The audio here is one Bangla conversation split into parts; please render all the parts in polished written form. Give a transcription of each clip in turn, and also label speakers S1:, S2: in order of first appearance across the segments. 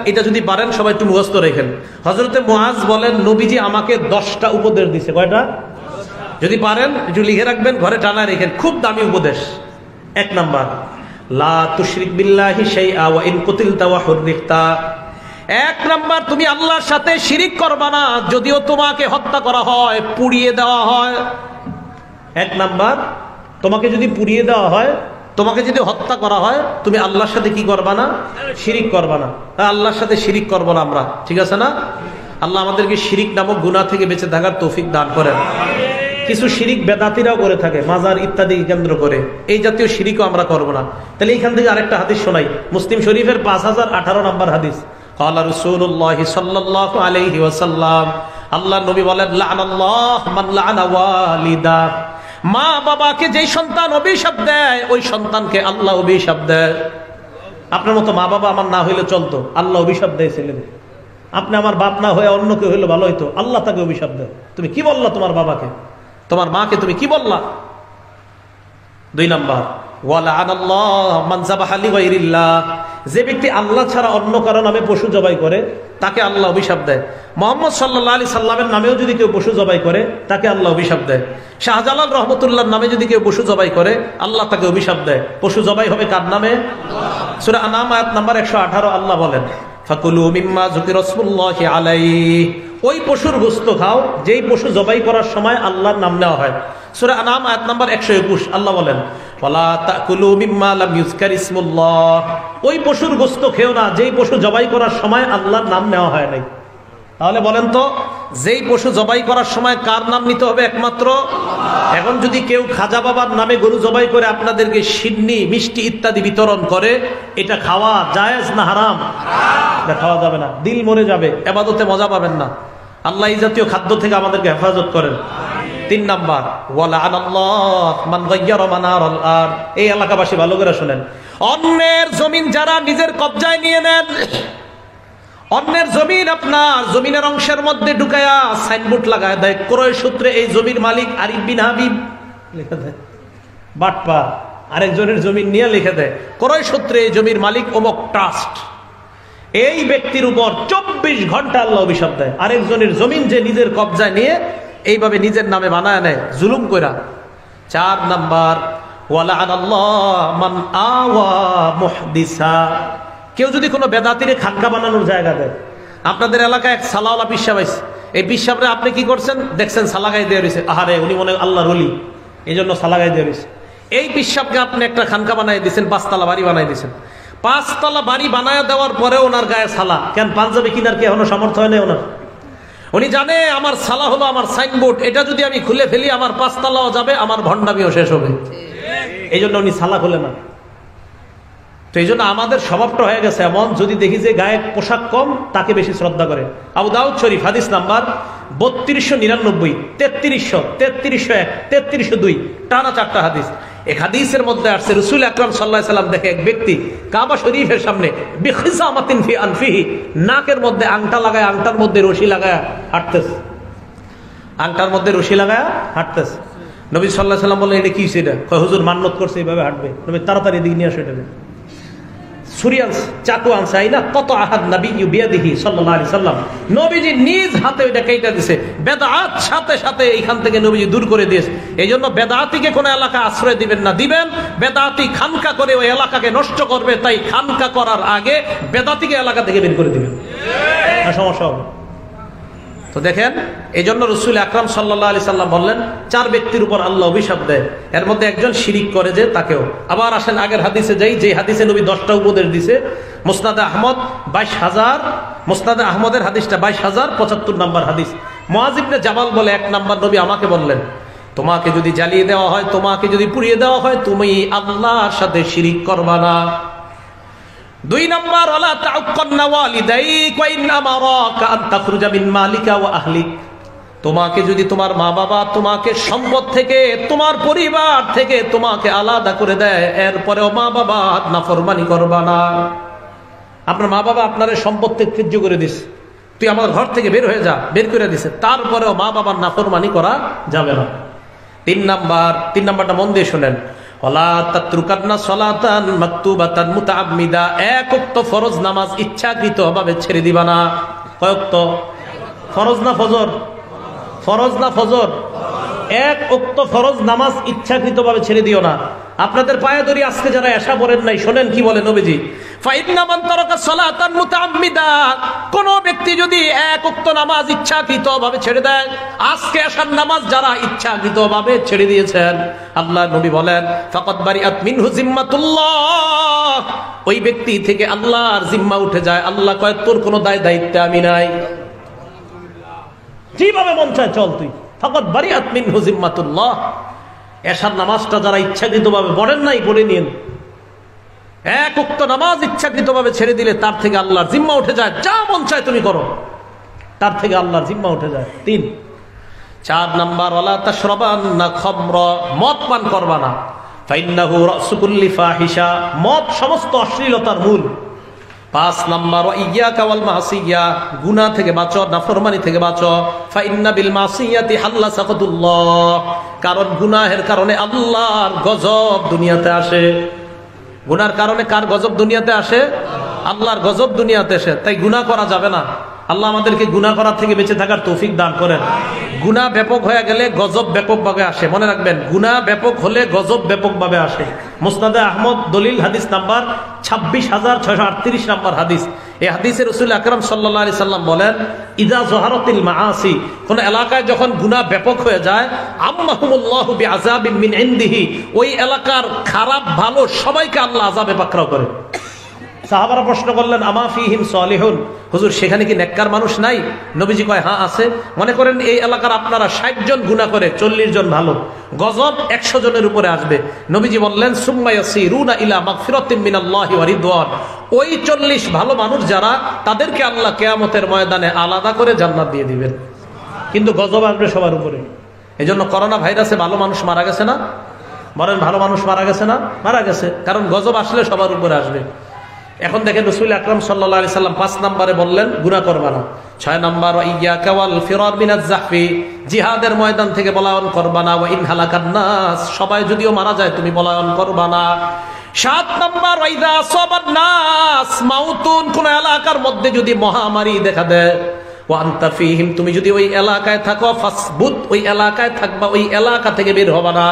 S1: এটা যদি পারেন সবাই একটু মুখস্থ রেখেন। হযরতে মুআজ বলেন, নবীজি আমাকে 10টা উপদেশ দিয়েছে। কয়টা? যদি পারেন একটু লিখে রাখবেন, ঘরে টানা রেখেন, খুব দামি উপদেশ। 1 নাম্বার, লা তুশরিক বিল্লাহি শাইআ ওয়া ইন কুতিলতা ওয়া হুররিকতা। 1 নাম্বার, তুমি আল্লাহর সাথে শিরিক করবা না, যদিও তোমাকে হত্যা করা হয়, পুড়িয়ে দেওয়া হয়। 1 নাম্বার, তোমাকে যদি পুড়িয়ে দেওয়া হয়, তোমাকে যদি হত্যা করা হয়, তুমি আল্লাহর সাথে কি করবা না? শিরিক করবা না। আল্লাহর সাথে শিরিক করবো না আমরা, ঠিক আছে না? আল্লাহ আমাদেরকে শিরিক নামক গুনাহ থেকে বেঁচে থাকার তৌফিক দান করেন। কিছু শিরিক বেদাতিরাও করে থাকে, মাজার ইত্যাদি কেন্দ্র করে, এই জাতীয় শিরিকও আমরা করব না। তাহলে এইখান থেকে আরেকটা হাদিস শোনাই, মুসলিম শরীফের 5018 নম্বর হাদিস। ক্বালা রাসূলুল্লাহ সাল্লাল্লাহু আলাইহি ওয়াসাল্লাম, আল্লাহর নবী বলেন, লাআনাল্লাহ মান লাআনা ওয়ালিদা। মা বাবাকে যেই সন্তান অভিশাপ দেয়, ওই সন্তানকে আল্লাহ অভিশাপ দেয়। আপনার মতো মা বাবা আমার না হইলে চলতো, আল্লাহ অভিশাপ দেয় ছেলেদের। আপনি আমার বাপ না হয়ে অন্য কেউ হইলে ভালো হইতো, আল্লাহ তাকে অভিশাপ দেয়। তুমি কি বললা তোমার বাবাকে, তোমার মাকে তুমি কি বললা? 2 নাম্বার, যে ব্যক্তি আল্লাহ ছাড়া অন্য কারো নামে পশু জবাই করে, তাকে আল্লাহ অভিশাপ দেয়। মুহাম্মদ সাল্লাল্লাহু আলাইহি সাল্লামের নামেও যদি কেউ পশু জবাই করে, তাকে আল্লাহ অভিশাপ দেয়। শাহজালাল রহমতুল্লাহর নামে যদি কেউ পশু জবাই করে, আল্লাহ তাকে অভিশাপ দেয়। পশু জবাই হবে কার নামে? সূরা আনাম আয়াত নাম্বার 118 আল্লাহ বলেন, ফাকুলু মিম্মা যুকিরা রাসূলুল্লাহি আলাইহি। ওই পশুর গোশত খাও যেই পশু জবাই করার সময় আল্লাহর নাম নেওয়া হয়। সূরা আনাম আয়াত নাম্বার 121 আল্লাহ বলেন, ওয়ালা তাকুলু মিম্মা লাম ইউযকার ইসমুল্লাহ। ওই পশুর গোশত খেও না যেই পশু জবাই করার সময় আল্লাহর নাম নেওয়া হয় নাই। তাহলে বলেন তো, যেই পশু জবাই করার সময় কার নাম নিতে হবে? একমাত্র। এখন যদি কেউ খাজা বাবার নামে গরু জবাই করে আপনাদেরকে সিন্নি, মিষ্টি ইত্যাদি বিতরণ করে, এটা খাওয়া জায়েজ না হারাম? এটা খাওয়া যাবে না, দিল মরে যাবে, ইবাদতে মজা পাবেন না। আল্লাহ এই জাতীয় খাদ্য থেকে আমাদেরকে হেফাজত করেন। 3 নাম্বার, ওয়ালাআনাল্লাহ মান গায়্যারা মানারাল আরদ। এই এলাকাবাসী ভালো করে শুনেন, অন্যের জমিন যারা নিজের কবজায় নিয়ে নেন, অন্যের জমিন আপনার জমিনের অংশের মধ্যে ঢুকায়া সাইনবোর্ড লাগায় দেয়, ক্রয় সূত্রে এই জমির মালিক আরিফ বিন হাবিব লিখে দেয়। বাটপা আরেকজনের জমিন নিয়ে লিখে দেয়, ক্রয় সূত্রে এই জমির মালিক অমুক ট্রাস্ট। এই ব্যক্তির উপর 24 ঘন্টা আল্লাহ অভিশাপ দেয়। আরেকজনের জমিন যে নিজের কবজায় নিয়ে এইভাবে নিজের নামে বানায় নেয় জুলুম কইরা। 4 নাম্বার, ওয়ালাআনাল্লাহ মান আওয়া মুহদিসা। কেউ যদি কোনো বেদাতিরে খানকা বানানোর জায়গা দেয়, আপনাদের এলাকায় এক সালাওয়ালা পিসাব আছে, এই পিসাবরে আপনি কি করছেন? দেখছেন সালাগাই দিয়ে রয়েছে, আহারে উনি মনে আল্লাহর ওলি, এই জন্য সালাগাই দিয়ে রয়েছে। এই পিসাবকে আপনি একটা খানকা বানাই দিয়েছেন, 5 তলা বাড়ি বানাই দিয়েছেন। 5 তলা বাড়ি বানায় দেওয়ার পরে ওনার গায়ে সালা, কেন পাঞ্জাবি কিনার কি এখনো সামর্থ্য হয় না ওনার? উনি জানে আমার সালা হলো আমার সাইনবোর্ড, এটা যদি আমি খুলে ফেলি আমার 5 তলাও যাবে, আমার ভণ্ডামিও শেষ হবে, এই জন্য উনি সালা খুলে না। তো এই জন্য আমাদের স্বভাবটা হয়ে গেছে এমন, যদি দেখি যে গায়ে পোশাক কম তাকে বেশি শ্রদ্ধা করে। আবু দাউদ শরীফ হাদিস নাম্বার 3299, 3300, 3301, 3302, টানা 4টা হাদিস। এক হাদিসের মধ্যে আসছে, রাসূল আকরাম সাল্লাল্লাহু আলাইহি সাল্লাম দেখে এক ব্যক্তি কাবা শরীফের সামনে বিখিসামাতিন ফি আনফিহি, নাকের মধ্যে আংটা লাগায়, আংটার মধ্যে রশি লাগায় হাঁটতেছে, আংটার মধ্যে রশি লাগায় হাঁটতেছে। নবী সাল্লাল্লাহু আলাইহি সাল্লাম বললেন, এটা কি? সেটা কয় হুজুর মান্নত করছে এইভাবে হাঁটবে। নবী তাড়াতাড়ি এদিকে নিয়ে আসো এটাকে। সুরিয়াল চাকু আনছে, আইনা কত আহাদ নবী বিয়াদিহি সাল্লাল্লাহু আলাইহি সাল্লাম, নবীজি নিজ হাতে ওইটা কেটে দিয়েছে। বেদাত সাথে সাথে এইখান থেকে নবীজি দূর করে দিয়েছে। এই জন্য বেদাতিকে কোন এলাকা আশ্রয় দিবেন না, দিবেন বেদাতি খানকা করে ওই এলাকাকে নষ্ট করবে, তাই খানকা করার আগে বেদাতিকে এলাকা থেকে বের করে দিবেন, সমস্যা হবে। তো দেখেন, এই জন্য রাসূল আকরাম সাল্লাল্লাহু আলাইহি সাল্লাম বললেন 4 ব্যক্তির উপর আল্লাহ অভিশাপ দেয়, এর মধ্যে একজন শিরিক করে যে তাকেও। আবার আসেন আগের হাদিসে যাই, যে হাদিসে নবী 10টা উপদেশ দিছে। মুসনাদে আহমদ 22,000, মুসনাদে আহমদের হাদিসটা 22,075 নম্বর হাদিস। মুআয ইবনে জাবাল বলে, 1 নাম্বার নবী আমাকে বললেন, তোমাকে যদি জ্বালিয়ে দেওয়া হয়, তোমাকে যদি পুড়িয়ে দেওয়া হয়, তুমি আল্লাহর সাথে শিরিক করবা না। 2 নাম্বার, ওয়ালা তাউক্কান্না ওয়ালিদাইক ওয়া ইন আমারাকা আন তাখরুজা মিন মালিকা ওয়া আহলিক। তোমাকে যদি তোমার মা বাবা তোমাকে সম্পদ থেকে, তোমার পরিবার থেকে তোমাকে আলাদা করে দেয়, এরপরেও মা বাবা নাফরমানি করবা না। আপনার মা বাবা আপনার সম্পদ থেকে ত্যায্য করে দিছে, তুই আমার ঘর থেকে বের হয়ে যা, বের করে দিছে, তারপরেও মা বাবার নাফরমানি করা যাবে না। 3 নাম্বারটা মন দিয়ে শোনেন, ওয়ালা তাতরুকান্না সালাতান মাকতুবাতান মুতাআম্মিদা, এক ওয়াক্ত ফরজ নামাজ ইচ্ছাকৃতভাবে ছেড়ে দিবা না। কয় ওয়াক্ত? ফরজ না ফজর? ফরজ না ফজর? এক ওয়াক্ত ফরজ নামাজ ইচ্ছাকৃতভাবে ছেড়ে দিও না। আপনাদের পায়ে ধরি আজকে যারা এশা পড়েন নাই, শোনেন কি বলে নবীজি, ফাইন্না মান তারাকা সালাতান মুতাআম্মিদা, কোন ব্যক্তি যদি এক ওয়াক্ত নামাজ ইচ্ছাকৃতভাবে ছেড়ে দেয়, আজকে এশার নামাজ যারা ইচ্ছাকৃতভাবে ছেড়ে দিয়েছেন, আল্লাহ নবী বলেন ফাকাদ বারিআত মিনহু জিম্মাতুল্লাহ, ওই ব্যক্তি থেকে আল্লাহর জিম্মা উঠে যায়। আল্লাহ কয় তোর কোনো দায়িত্ব আমি নাই, যেভাবে মন চায় চল তুই। ফাকাদ বারিআত মিনহু জিম্মাতুল্লাহ। এশার নামাজটা যারা ইচ্ছাকৃতভাবে পড়েন নাই, পড়ে নিন। এক ওয়াক্ত নামাজ ইচ্ছাকৃতভাবে ছেড়ে দিলে তার থেকে আল্লাহর জিম্মা উঠে যায়। যা মন চায় তুমি করো, তার থেকে আল্লাহর জিম্মা উঠে যায়। 3, 4 নাম্বার, ওয়ালা তাশরাবান্না খামরা, মদ পান করবা না। ফাইন্নাহু রাসু কুল্লি ফাহিশা, মদ সমস্ত অশ্লীলতার মূল। 5 নাম্বার, ওয়াইয়াকা ওয়াল মাসিয়া, গুনাহ থেকে বাঁচো, নাফরমানি থেকে বাঁচো। ফাইন্না বিল মাসিয়াতি হাল্লা সাকাতুল্লাহ, কারণ গুনাহের কারণে আল্লাহর গজব দুনিয়াতে আসে। গুনার কারণে কার গজব দুনিয়াতে আসে? আল্লাহর গজব দুনিয়াতে আসে। তাই গুনাহ করা যাবে না। আল্লাহ আমাদেরকে গুনাহ করা থেকে বেঁচে থাকার তৌফিক দান করেন। গুনাহ ব্যাপক হয়ে গেলে গজব ব্যাপকভাবে আসে, মনে রাখবেন। গুনাহ ব্যাপক হলে গজব ব্যাপকভাবে আসে। মুসনাদে আহমদ দলিল হাদিস নাম্বার 26,638 নাম্বার হাদিস। এই হাদিসে রাসূল আকরাম সাল্লাল্লাহু আলাইহি সাল্লাম বলেন, ইযা যহারাতিল মাআসি, কোন এলাকায় যখন গুনাহ ব্যাপক হয়ে যায়, আম্মাহুমুল্লাহু বিআযাবিন মিন ইনদিহি, ওই এলাকার খারাপ ভালো সবাইকে আল্লাহ আযাবে পাকড়াও করে। সাহাবারা প্রশ্ন করলেন, আমা ফিহিম সালিহুন, হুজুর সেখানে কি নেককার মানুষ নাই? নবীজি কয় হ্যাঁ আছে। মনে করেন এই এলাকার আপনারা 60 জন গুনাহ করে 40 জন ভালো, গজব 100 জনের উপরে আসবে। নবীজি বললেন, সুম্মা ইয়াসিরুনা ইলা মাগফিরাতিন মিনাল্লাহি ওয়া রিদওয়ান, ওই 40 ভালো মানুষ যারা, তাদেরকে আল্লাহ কিয়ামতের ময়দানে আলাদা করে জান্নাত দিয়ে দিবেন। কিন্তু গজব আসবে সবার উপরে। এজন্য করোনা ভাইরাসে ভালো মানুষ মারা গেছে না? বলেন ভালো মানুষ মারা গেছে না? মারা গেছে, কারণ গজব আসলে সবার উপরে আসবে। এখন দেখেন রাসূল আকরাম সাল্লাল্লাহু আলাইহি সাল্লাম 5 নম্বরে বললেন গুনাহ করবা না। 6 নম্বর, ইয়াকা ওয়াল ফিরার মিনাজ জাহফি, জিহাদের ময়দান থেকে পলায়ন করবা না। ওয়া ইন হালাকান নাস, সবাই যদিও মারা যায় তুমি পলায়ন করবা না। 7 নম্বর, ওয়াইদা আসাবান নাস মাউতুন, কোন এলাকার মধ্যে যদি মহামারী দেখা দেয়, ওয়া আনতা ফীহিম, তুমি যদি ওই এলাকায় থাকো, ফাসবুত, ওই এলাকায় থাকবা, ওই এলাকা থেকে বের হবা না।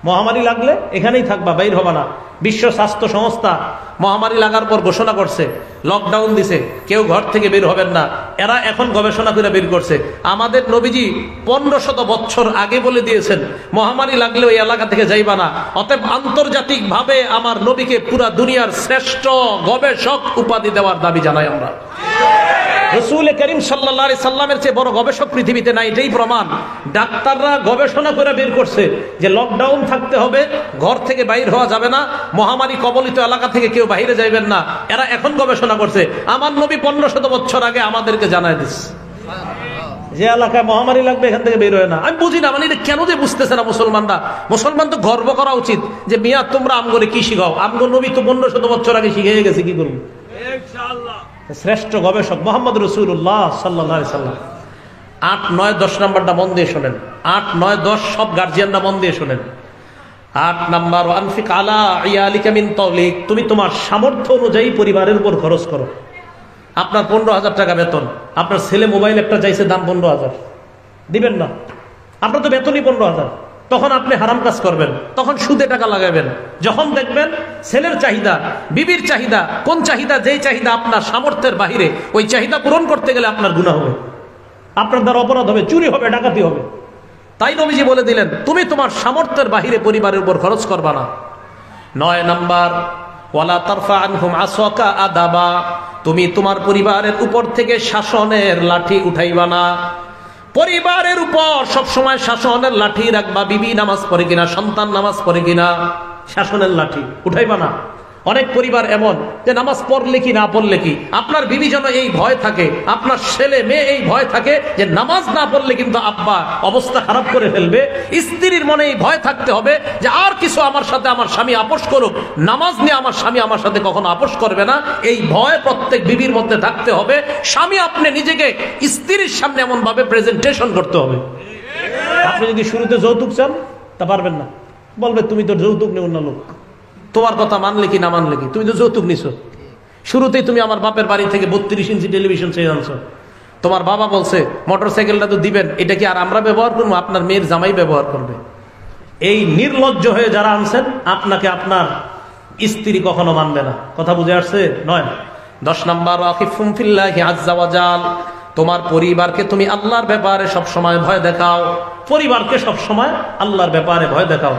S1: মহামারী লাগলে এখানেই থাকবা, বাইর হবা না। বিশ্ব স্বাস্থ্য সংস্থা মহামারী লাগার পর ঘোষণা করছে, লকডাউন দিছে, কেউ ঘর থেকে বের হবেন না। এরা এখন গবেষণা করে বের করছে। আমাদের নবীজি 1500 বছর আগে বলে দিয়েছেন মহামারী লাগলে ওই এলাকা থেকে যাইবা না। অতএব আন্তর্জাতিক ভাবে আমার নবীকে পুরা দুনিয়ার শ্রেষ্ঠ গবেষক উপাধি দেওয়ার দাবি জানাই আমরা। রাসূল করিম সাল্লাল্লাহু আলাইহি সাল্লামের চেয়ে বড় গবেষক পৃথিবীতে নাই, এটাই প্রমাণ। ডাক্তাররা গবেষণা করে বের করছে যে লকডাউন থাকতে হবে, ঘর থেকে বাইর হওয়া যাবে না, মহামারী কবলিত এলাকা থেকে কেউ বাইরে যাইবেন না। এরা এখন গবেষণা করছে। আমার নবী 1500 বছর আগে আমাদেরকে জানায় দিচ্ছে যে এলাকায় মহামারী লাগবে এখান থেকে বের হয় না। আমি বুঝি না, মানে এটা কেন যে বুঝতেছে না মুসলমানরা। মুসলমান তো গর্ব করা উচিত যে মিয়া তোমরা আমগরে কি শিখাও, আমগো নবী তো 1500 বছর আগে শিখিয়ে গেছে, কি করবো। ইনশাআল্লাহ শ্রেষ্ঠ গবেষক মুহাম্মদ রাসূলুল্লাহ সাল্লাল্লাহু আলাইহি সাল্লাম। 8, 9, 10 নাম্বারটা মন দিয়ে শোনেন। 8, 9, 10 সব গার্জিয়ানরা মন দিয়ে শোনেন। 8 নাম্বার, আনফিক আলা ইয়ালিকা মিন তাওলিক, তুমি তোমার সামর্থ্য অনুযায়ী পরিবারের উপর খরচ করো। আপনার 15,000 টাকা বেতন, আপনার ছেলে মোবাইল একটা চাইছে, দাম 15,000, দিবেন না? আপনার তো বেতনই 15,000, তখন আপনি হারাম কাজ করবেন, তখন সুদে টাকা লাগাবেন। যখন দেখবেন ছেলের চাহিদা, বিবির চাহিদা, কোন চাহিদা, যেই চাহিদা আপনার সামর্থ্যের বাহিরে, ওই চাহিদা পূরণ করতে গেলে আপনার গুনাহ হবে, আপনার দ্বারা অপরাধ হবে, চুরি হবে, ডাকাতি হবে। তাই নবীজি বলে দিলেন তুমি তোমার সামর্থ্যের বাহিরে পরিবারের উপর খরচ করবা না। 9 নাম্বার, ওয়ালা তারফা আনহুম আসাকা আদাবা, তুমি তোমার পরিবারের উপর থেকে শাসনের লাঠি উঠাইবা না। পরিবারের উপর সবসময় শাসনের লাঠি রাখবা। বিবি নামাজ পড়ে কিনা, সন্তান নামাজ পড়ে কিনা, শাসনের লাঠি উঠাইবা না। অনেক পরিবার এমন যে নামাজ পড়লে কি না পড়লে কি, আপনার বিবি যেন এই ভয় থাকে, আপনার ছেলে মেয়ে এই ভয় থাকে যে নামাজ না পড়লে কিন্তু আব্বা অবস্থা খারাপ করে ফেলবে। স্ত্রীর মনে এই ভয় থাকতে হবে যে আর কিছু আমার সাথে আমার স্বামী আপোষ করুক, নামাজ নিয়ে আমার স্বামী আমার সাথে কখনো আপোষ করবে না, এই ভয় প্রত্যেক বিবির মধ্যে থাকতে হবে। স্বামী আপনি নিজেকে স্ত্রীর সামনে এমন ভাবে প্রেজেন্টেশন করতে হবে। আপনি যদি শুরুতে যৌতুক চান তা পারবেন না, বলবে তুমি তো যৌতুক নেও না লোক, তোমার কথা মানলে কি না মানলে কি, তুমি তো যৌতুক নিছো। শুরুতেই তুমি আমার বাপের বাড়ি থেকে 32 ইঞ্চি টেলিভিশন চেয়ে আনছো। তোমার বাবা বলছে মোটরসাইকেলটা তো দিবেন, এটা কি আর আমরা ব্যবহার করবো, আপনার মেয়ের জামাই ব্যবহার করবে। এই নির্লজ্জ হয়ে যারা আনছেন, আপনাকে আপনার স্ত্রী কখনো মানবে না। কথা বুঝে আসছে? 9 10 নম্বর, আখিফুম ফিল্লাহি আযজা ওয়া জাল, তোমার পরিবারকে তুমি আল্লাহর ব্যাপারে সব সময় ভয় দেখাও। পরিবারকে সব সময় আল্লাহর ব্যাপারে ভয় দেখাও।